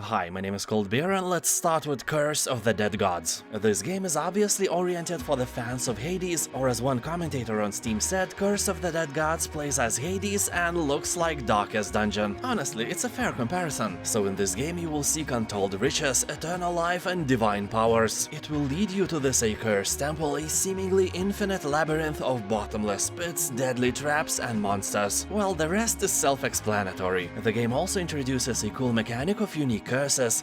Hi, my name is Coldbeer and let's start with Curse of the Dead Gods. This game is obviously oriented for the fans of Hades, or as one commentator on Steam said, Curse of the Dead Gods plays as Hades and looks like Darkest Dungeon. Honestly, it's a fair comparison. So in this game you will seek untold riches, eternal life and divine powers. It will lead you to this accursed temple, a seemingly infinite labyrinth of bottomless pits, deadly traps and monsters. Well, the rest is self-explanatory. The game also introduces a cool mechanic of unique curses.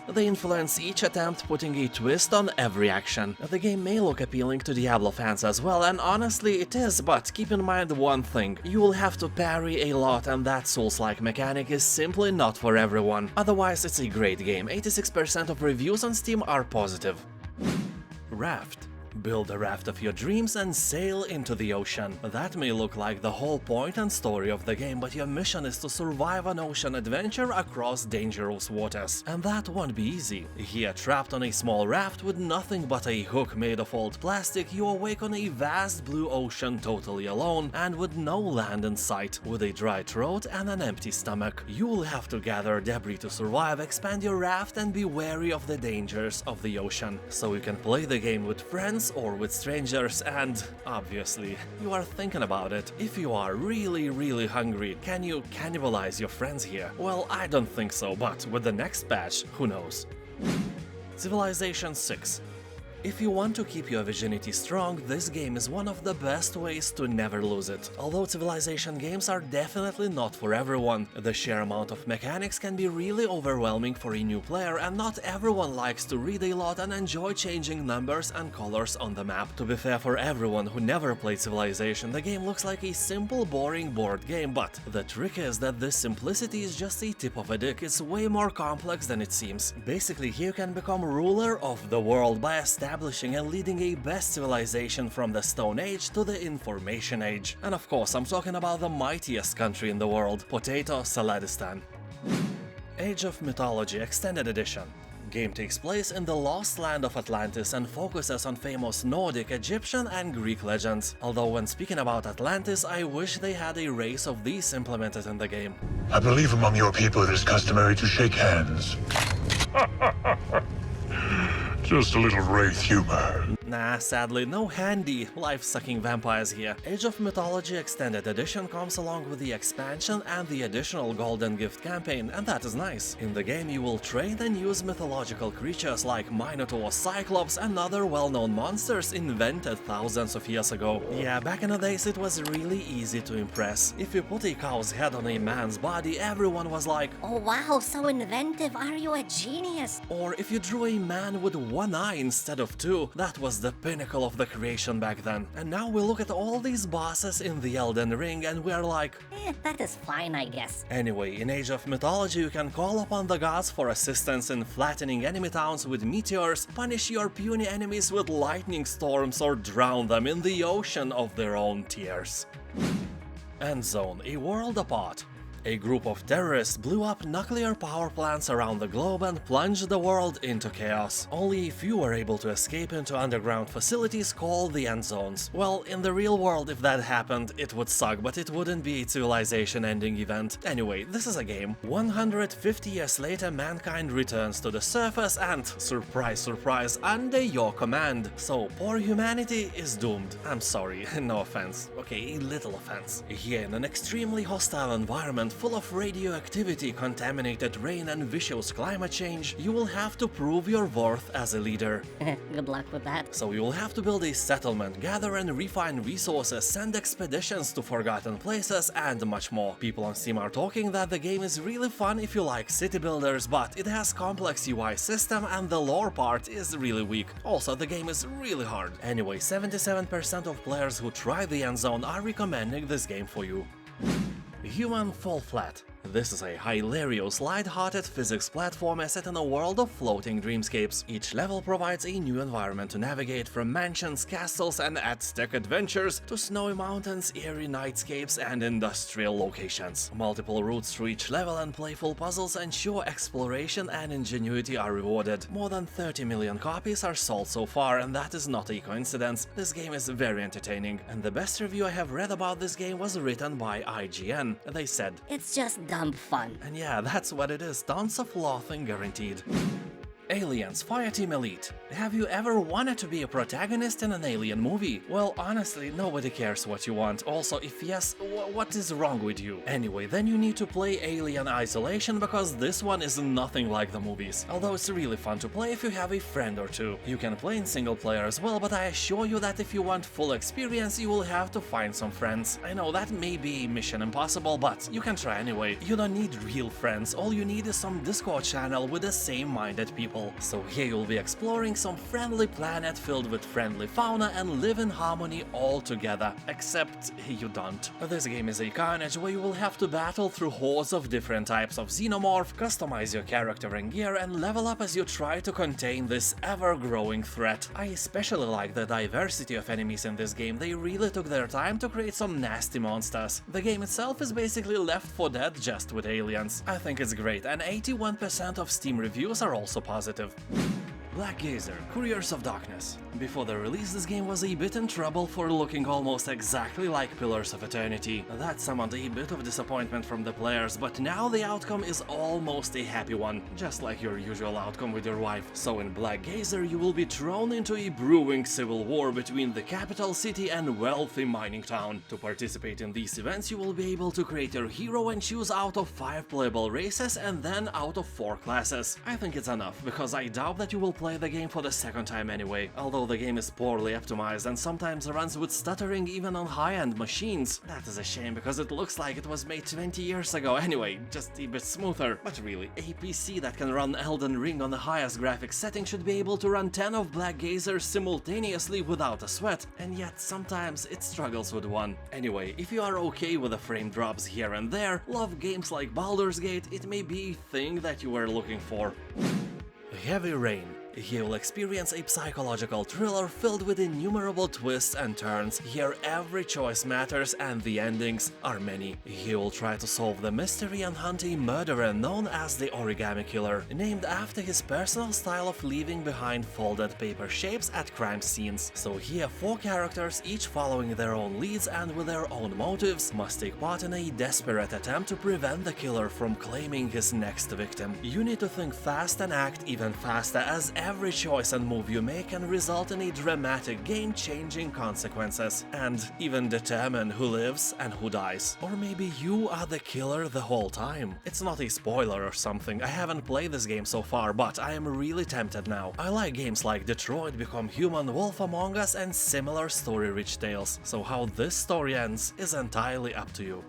They influence each attempt, putting a twist on every action. The game may look appealing to Diablo fans as well, and honestly it is, but keep in mind one thing. You will have to parry a lot, and that Souls-like mechanic is simply not for everyone. Otherwise, it's a great game. 86% of reviews on Steam are positive. Raft. Build a raft of your dreams and sail into the ocean. That may look like the whole point and story of the game, but your mission is to survive an ocean adventure across dangerous waters. And that won't be easy. Here, trapped on a small raft with nothing but a hook made of old plastic, you awake on a vast blue ocean totally alone and with no land in sight. With a dry throat and an empty stomach. You'll have to gather debris to survive, expand your raft and be wary of the dangers of the ocean. So you can play the game with friends or with strangers, and obviously you are thinking about it. If you are really hungry, can you cannibalize your friends here? Well, I don't think so, but with the next patch, who knows. Civilization 6. If you want to keep your virginity strong, this game is one of the best ways to never lose it. Although Civilization games are definitely not for everyone, the sheer amount of mechanics can be really overwhelming for a new player, and not everyone likes to read a lot and enjoy changing numbers and colors on the map. To be fair, for everyone who never played Civilization, the game looks like a simple, boring board game, but the trick is that this simplicity is just a tip of a dick. It's way more complex than it seems. Basically, here you can become ruler of the world by establishing and leading a best civilization from the Stone Age to the Information Age. And of course, I'm talking about the mightiest country in the world, Potato Saladistan. Age of Mythology Extended Edition. Game takes place in the lost land of Atlantis and focuses on famous Nordic, Egyptian and Greek legends. Although when speaking about Atlantis, I wish they had a race of these implemented in the game. I believe among your people it is customary to shake hands. Just a little wraith humor. Nah, sadly, no handy, life-sucking vampires here. Age of Mythology Extended Edition comes along with the expansion and the additional Golden Gift campaign, and that is nice. In the game you will train and use mythological creatures like Minotaur, Cyclops and other well-known monsters invented thousands of years ago. Yeah, back in the days it was really easy to impress. If you put a cow's head on a man's body, everyone was like, "Oh wow, so inventive, are you a genius?" Or if you drew a man with one eye instead of two, that was the pinnacle of the creation back then. And now we look at all these bosses in the Elden Ring and we're like, that is fine, I guess. Anyway, in Age of Mythology you can call upon the gods for assistance in flattening enemy towns with meteors, punish your puny enemies with lightning storms, or drown them in the ocean of their own tears. Endzone, a world apart. A group of terrorists blew up nuclear power plants around the globe and plunged the world into chaos. Only a few were able to escape into underground facilities called the Endzones. Well, in the real world, if that happened, it would suck, but it wouldn't be a civilization-ending event. Anyway, this is a game. 150 years later, mankind returns to the surface and, surprise, surprise, under your command. So, poor humanity is doomed. I'm sorry, no offense. Okay, a little offense. Here, in an extremely hostile environment, full of radioactivity, contaminated rain and vicious climate change, you will have to prove your worth as a leader. Good luck with that. So you will have to build a settlement, gather and refine resources, send expeditions to forgotten places, and much more. People on Steam are talking that the game is really fun if you like city builders, but it has complex UI system and the lore part is really weak. Also, the game is really hard. Anyway, 77% of players who try the Endzone are recommending this game for you. Human Fall Flat. This is a hilarious, light-hearted physics platformer set in a world of floating dreamscapes. Each level provides a new environment to navigate, from mansions, castles and Aztec adventures to snowy mountains, eerie nightscapes and industrial locations. Multiple routes through each level and playful puzzles ensure exploration and ingenuity are rewarded. More than 30 million copies are sold so far, and that is not a coincidence. This game is very entertaining, and the best review I have read about this game was written by IGN. They said, "It's just dumb fun. And yeah, that's what it is, tons of laughing guaranteed. Aliens, Fireteam Elite. Have you ever wanted to be a protagonist in an alien movie? Well, honestly, nobody cares what you want. Also, if yes, what is wrong with you? Anyway, then you need to play Alien Isolation, because this one is nothing like the movies. Although it's really fun to play if you have a friend or two. You can play in single player as well, but I assure you that if you want full experience, you will have to find some friends. I know that may be mission impossible, but you can try anyway. You don't need real friends, all you need is some Discord channel with the same-minded people. So here you'll be exploring some friendly planet filled with friendly fauna and live in harmony all together, except you don't. This game is a carnage where you will have to battle through hordes of different types of xenomorph, customize your character and gear, and level up as you try to contain this ever-growing threat. I especially like the diversity of enemies in this game. They really took their time to create some nasty monsters. The game itself is basically Left 4 Dead just with aliens. I think it's great, and 81% of Steam reviews are also positive. Black Geyser, Couriers of Darkness. Before the release, this game was a bit in trouble for looking almost exactly like Pillars of Eternity. That summoned a bit of disappointment from the players, but now the outcome is almost a happy one, just like your usual outcome with your wife. So in Black Geyser, you will be thrown into a brewing civil war between the capital city and wealthy mining town. To participate in these events, you will be able to create your hero and choose out of 5 playable races and then out of 4 classes. I think it's enough, because I doubt that you will play the game for the second time anyway, although the game is poorly optimized and sometimes runs with stuttering even on high-end machines. That is a shame, because it looks like it was made 20 years ago anyway, just a bit smoother. But really, a PC that can run Elden Ring on the highest graphics setting should be able to run 10 of Black Geyser simultaneously without a sweat, and yet sometimes it struggles with one. Anyway, if you are okay with the frame drops here and there, love games like Baldur's Gate, it may be a thing that you were looking for. Heavy Rain. Here you'll experience a psychological thriller filled with innumerable twists and turns. Here every choice matters and the endings are many. Here you'll try to solve the mystery and hunt a murderer known as the Origami Killer, named after his personal style of leaving behind folded paper shapes at crime scenes. So here 4 characters, each following their own leads and with their own motives, must take part in a desperate attempt to prevent the killer from claiming his next victim. You need to think fast and act even faster, as every choice and move you make can result in a dramatic, game-changing consequences, and even determine who lives and who dies. Or maybe you are the killer the whole time. It's not a spoiler or something, I haven't played this game so far, but I am really tempted now. I like games like Detroit Become Human, Wolf Among Us and similar story-rich tales, so how this story ends is entirely up to you.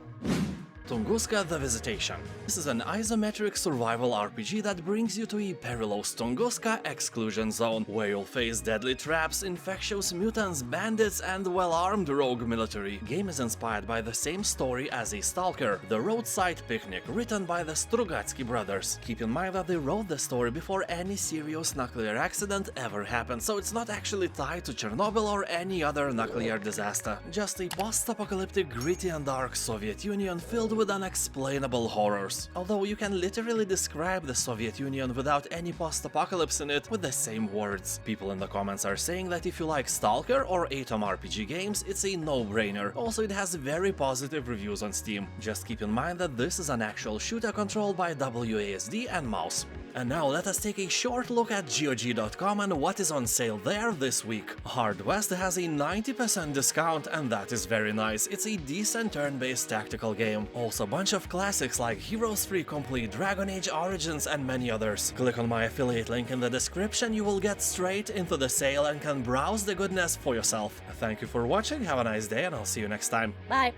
Tunguska: The Visitation. This is an isometric survival RPG that brings you to a perilous Tunguska exclusion zone, where you'll face deadly traps, infectious mutants, bandits, and well-armed rogue military. Game is inspired by the same story as a Stalker, The Roadside Picnic, written by the Strugatsky brothers. Keep in mind that they wrote the story before any serious nuclear accident ever happened, so it's not actually tied to Chernobyl or any other nuclear disaster. Just a post-apocalyptic, gritty and dark Soviet Union filled with unexplainable horrors. Although you can literally describe the Soviet Union without any post-apocalypse in it with the same words. People in the comments are saying that if you like Stalker or Atom RPG games, it's a no-brainer. Also, it has very positive reviews on Steam. Just keep in mind that this is an actual shooter controlled by WASD and mouse. And now let us take a short look at GOG.com and what is on sale there this week. Hard West has a 90% discount, and that is very nice. It's a decent turn-based tactical game. Also a bunch of classics like Heroes 3 Complete, Dragon Age Origins and many others. Click on my affiliate link in the description, you will get straight into the sale and can browse the goodness for yourself. Thank you for watching, have a nice day, and I'll see you next time. Bye.